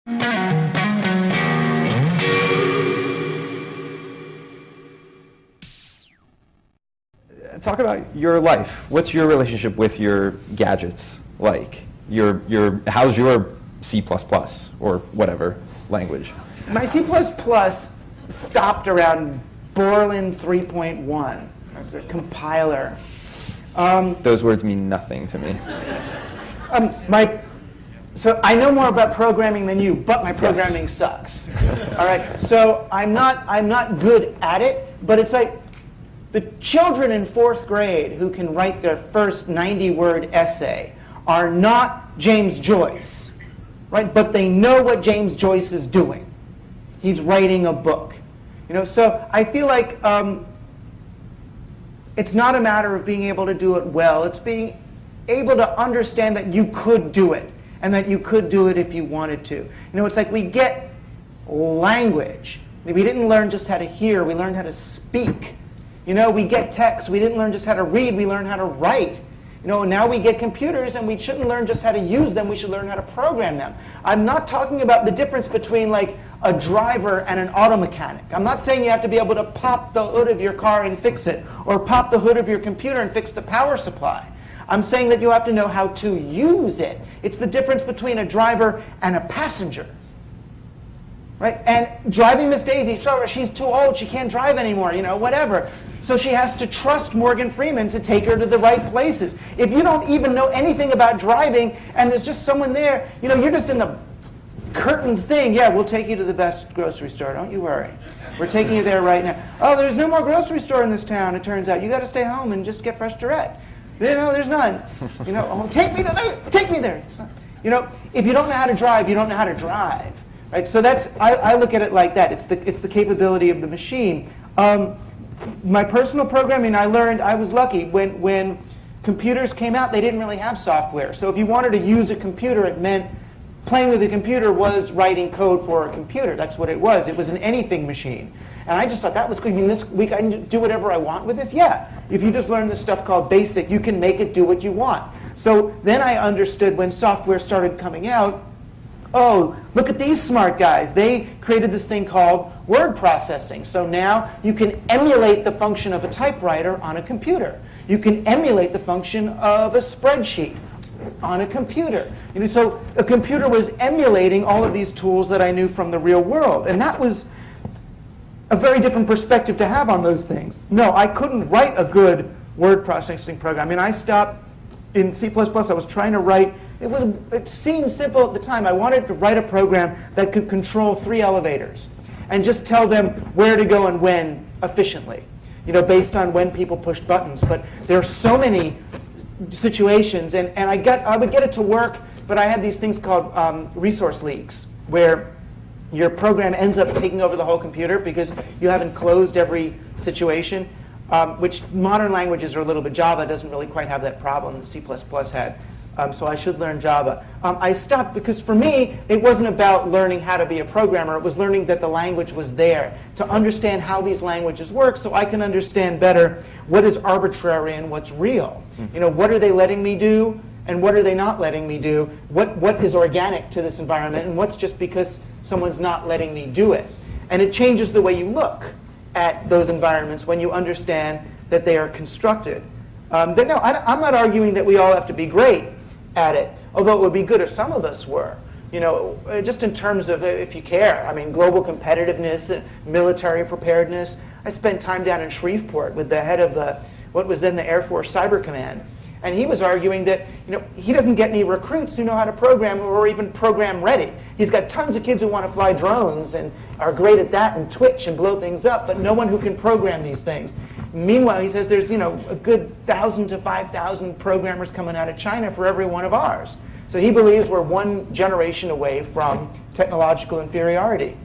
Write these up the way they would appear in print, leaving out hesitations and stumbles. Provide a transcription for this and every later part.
Talk about your life. What's your relationship with your gadgets like? How's your C++ or whatever language? My C++ stopped around Borland 3.1. It's a compiler. Those words mean nothing to me. So I know more about programming than you, but my programming sucks. All right. So I'm not good at it, but it's like the children in 4th grade who can write their first 90-word essay are not James Joyce, right? But they know what James Joyce is doing. He's writing a book. So I feel like it's not a matter of being able to do it well. It's being able to understand that you could do it, and that you could do it if you wanted to. It's like we get language. We didn't learn just how to hear. We learned how to speak. We get text. We didn't learn just how to read. We learned how to write. Now we get computers, and we shouldn't learn just how to use them. We should learn how to program them. I'm not talking about the difference between like a driver and an auto mechanic. I'm not saying you have to be able to pop the hood of your car and fix it, or pop the hood of your computer and fix the power supply. I'm saying that you have to know how to use it. It's the difference between a driver and a passenger. Right? And driving Miss Daisy, sorry, she's too old, she can't drive anymore, whatever. So she has to trust Morgan Freeman to take her to the right places. If you don't even know anything about driving and there's just someone there, you're just in the curtained thing. Yeah, we'll take you to the best grocery store, don't you worry. We're taking you there right now. Oh, there's no more grocery store in this town, it turns out. You got to stay home and just get fresh direct. There's none. Oh, take me there, take me there. If you don't know how to drive, you don't know how to drive. Right? So I look at it like that. It's the capability of the machine. My personal programming, I was lucky. When computers came out, they didn't really have software. So if you wanted to use a computer, it meant playing with a computer was writing code for a computer. That's what it was. It was an anything machine. And I just thought that was cool. This week I can do whatever I want with this? Yeah. If you just learn this stuff called BASIC, you can make it do what you want. So then I understood when software started coming out, oh, look at these smart guys. They created this thing called word processing. So now you can emulate the function of a typewriter on a computer. You can emulate the function of a spreadsheet on a computer. So a computer was emulating all of these tools that I knew from the real world. And that was a very different perspective to have on those things. No, I couldn't write a good word processing program. I stopped in C++. I was trying to write. It seemed simple at the time. I wanted to write a program that could control 3 elevators and just tell them where to go and when efficiently, based on when people pushed buttons. But there are so many situations, and I would get it to work, but I had these things called resource leaks, where your program ends up taking over the whole computer because you haven't closed every situation, which modern languages are a little bit. Java doesn't really quite have that problem that C++ had. So I should learn Java. I stopped because for me, it wasn't about learning how to be a programmer. It was learning that the language was there, to understand how these languages work so I can understand better what is arbitrary and what's real. What are they letting me do and what are they not letting me do? What is organic to this environment and what's just because someone's not letting me do it? And it changes the way you look at those environments when you understand that they are constructed. But no, I'm not arguing that we all have to be great at it, although it would be good if some of us were. Just in terms of, if you care, global competitiveness, military preparedness. I spent time down in Shreveport with the head of what was then the Air Force Cyber Command. And he was arguing that he doesn't get any recruits who know how to program or even program ready. He's got tons of kids who want to fly drones and are great at that and twitch and blow things up, but no one who can program these things. Meanwhile, he says there's a good 1,000 to 5,000 programmers coming out of China for every one of ours. So he believes we're one generation away from technological inferiority.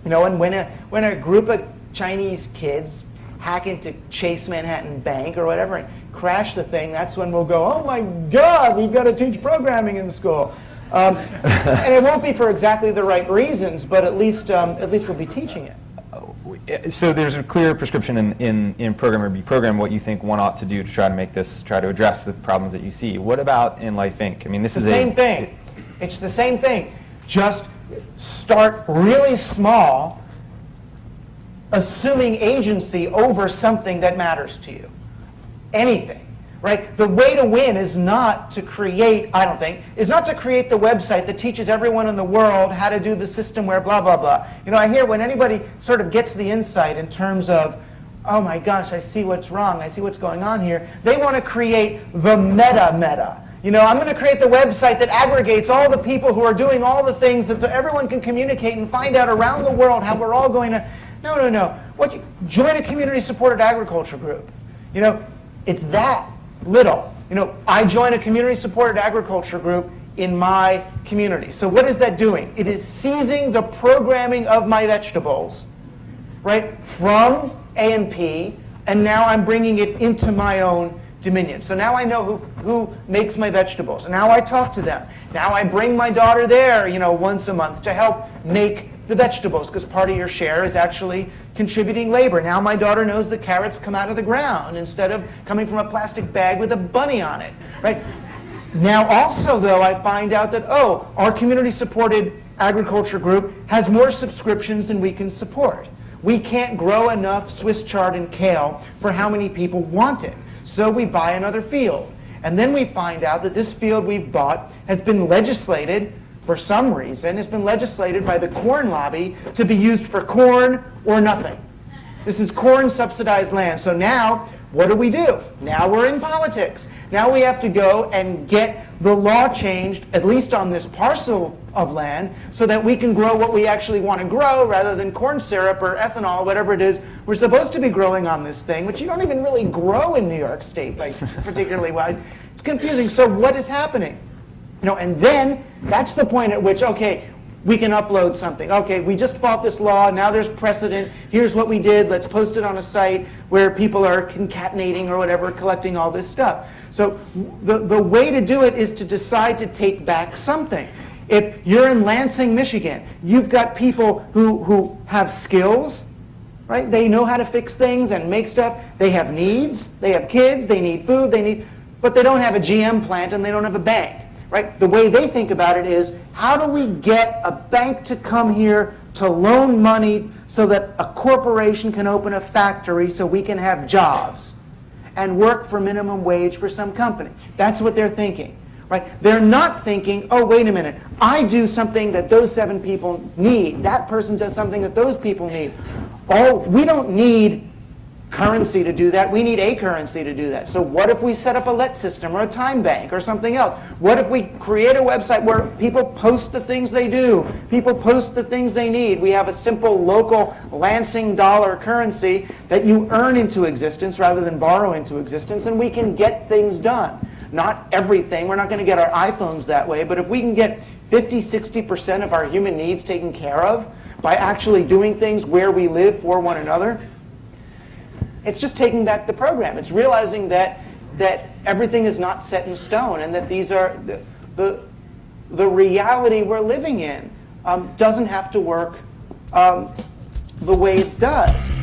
And when a group of Chinese kids hack into Chase Manhattan Bank or whatever and crash the thing, that's when we'll go, oh my God, we've got to teach programming in school. And it won't be for exactly the right reasons, but at least we'll be teaching it. So there's a clear prescription in Programmer Be Program what you think one ought to do to try to address the problems that you see. What about in Life Inc.? This is the same thing. It's the same thing. Just start really small, assuming agency over something that matters to you. Anything. Right? The way to win is not to create, I don't think, is not to create the website that teaches everyone in the world how to do the system where blah, blah, blah. You know, I hear when anybody sort of gets the insight in terms of, oh my gosh, I see what's wrong, I see what's going on here, they want to create the meta. You know, I'm going to create the website that aggregates all the people who are doing all the things that so everyone can communicate and find out around the world how we're all going to, no. Join a community-supported agriculture group. You know, it's that little. You know, I join a community-supported agriculture group in my community. So what is that doing? It is seizing the programming of my vegetables, right, from A&P, and now I'm bringing it into my own dominion. So now I know who makes my vegetables. And now I talk to them. Now I bring my daughter there, you know, once a month to help make the vegetables, because part of your share is actually contributing labor. Now my daughter knows the carrots come out of the ground instead of coming from a plastic bag with a bunny on it, right? Now also, though, I find out that, oh, our community-supported agriculture group has more subscriptions than we can support. We can't grow enough Swiss chard and kale for how many people want it. So we buy another field. And then we find out that this field we've bought has been legislated, for some reason, has been legislated by the corn lobby to be used for corn or nothing. This is corn-subsidized land. So now, what do? Now we're in politics. Now we have to go and get the law changed, at least on this parcel of land, so that we can grow what we actually want to grow rather than corn syrup or ethanol, whatever it is we're supposed to be growing on this thing, which you don't even really grow in New York State, like, particularly well. It's confusing. So what is happening? You know, and then that's the point at which, okay, we can upload something. Okay, we just fought this law. Now there's precedent. Here's what we did. Let's post it on a site where people are concatenating or whatever, collecting all this stuff. So the way to do it is to decide to take back something. If you're in Lansing, Michigan, you've got people who have skills, right? They know how to fix things and make stuff. They have needs. They have kids. They need food. But they don't have a GM plant and they don't have a bank. Right? The way they think about it is, how do we get a bank to come here to loan money so that a corporation can open a factory so we can have jobs and work for minimum wage for some company? That's what they're thinking. Right? They're not thinking, oh, wait a minute, I do something that those 7 people need. That person does something that those people need. Oh, we don't need currency to do that. We need a currency to do that. So what if we set up a let system or a time bank or something else? What if we create a website where people post the things they do? People post the things they need. We have a simple local Lansing dollar currency that you earn into existence rather than borrow into existence, and we can get things done. Not everything. We're not going to get our iPhones that way, but if we can get 50-60% of our human needs taken care of by actually doing things where we live for one another, it's just taking back the program. It's realizing that everything is not set in stone, and that these are the reality we're living in doesn't have to work the way it does.